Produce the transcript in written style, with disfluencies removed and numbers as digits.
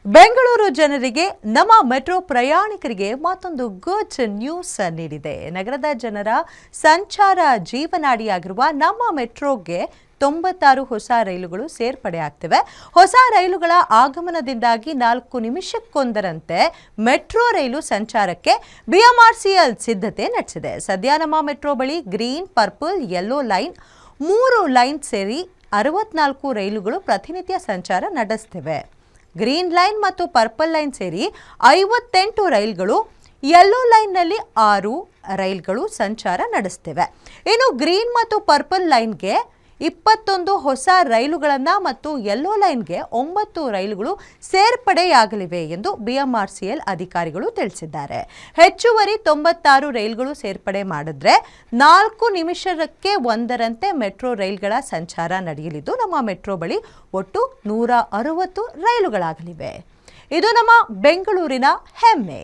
ಬೆಂಗಳೂರು ಜನರಿಗೆ ನಮ್ಮ ಮೆಟ್ರೋ ಪ್ರಯಾಣಿಕರಿಗೆ ಮತ್ತೊಂದು ಗುಡ್ ನ್ಯೂಸ್ ನೀಡಿದೆ. ನಗರದ ಜನರ ಸಂಚಾರ ಜೀವನಾಡಿಯಾಗಿರುವ ನಮ್ಮ ಮೆಟ್ರೋಗೆ 96 ಹೊಸ ರೈಲುಗಳು ಸೇರ್ಪಡೆಯಾಗ್ತಿವೆ. ಹೊಸ ರೈಲುಗಳ ಆಗಮನದಿಂದಾಗಿ 4 ನಿಮಿಷಕ್ಕೊಂದರಂತೆ ಮೆಟ್ರೋ ರೈಲು ಸಂಚಾರಕ್ಕೆ ಬಿಎಂಆರ್ಸಿಎಲ್ ಸಿದ್ಧತೆ ನಡೆಸಿದೆ. ಸದ್ಯ ನಮ್ಮ ಮೆಟ್ರೋ ಬಳಿ green, purple, yellow line 3 line ಸೇರಿ 64 ರೈಲುಗಳು ಪ್ರತಿನಿತ್ಯ ಸಂಚಾರ ನಡೆಸುತ್ತಿವೆ. ಗ್ರೀನ್ ಲೈನ್ ಮತ್ತು ಪರ್ಪಲ್ ಲೈನ್ ಸೇರಿ 58 ರೈಲುಗಳು, ಯೆಲ್ಲೋ ಲೈನ್ನಲ್ಲಿ 6 ರೈಲುಗಳು ಸಂಚಾರ ನಡೆಸುತ್ತಿವೆ. ಇನ್ನು ಗ್ರೀನ್ ಮತ್ತು ಪರ್ಪಲ್ ಲೈನ್ಗೆ 21 ಹೊಸ ರೈಲುಗಳನ್ನು ಮತ್ತು ಯೆಲ್ಲೋ ಲೈನ್ಗೆ 9 ರೈಲುಗಳು ಸೇರ್ಪಡೆಯಾಗಲಿವೆ ಎಂದು ಬಿಎಂಆರ್ಸಿಎಲ್ ಅಧಿಕಾರಿಗಳು ತಿಳಿಸಿದ್ದಾರೆ. ಹೆಚ್ಚುವರಿ 96 ರೈಲುಗಳು ಸೇರ್ಪಡೆ ಮಾಡಿದ್ರೆ 4 ನಿಮಿಷಕ್ಕೆ ಒಂದರಂತೆ ಮೆಟ್ರೋ ರೈಲುಗಳ ಸಂಚಾರ ನಡೆಯಲಿದ್ದು ನಮ್ಮ ಮೆಟ್ರೋ ಬಳಿ ಒಟ್ಟು 160 ರೈಲುಗಳಾಗಲಿವೆ. ಇದು ನಮ್ಮ ಬೆಂಗಳೂರಿನ ಹೆಮ್ಮೆ.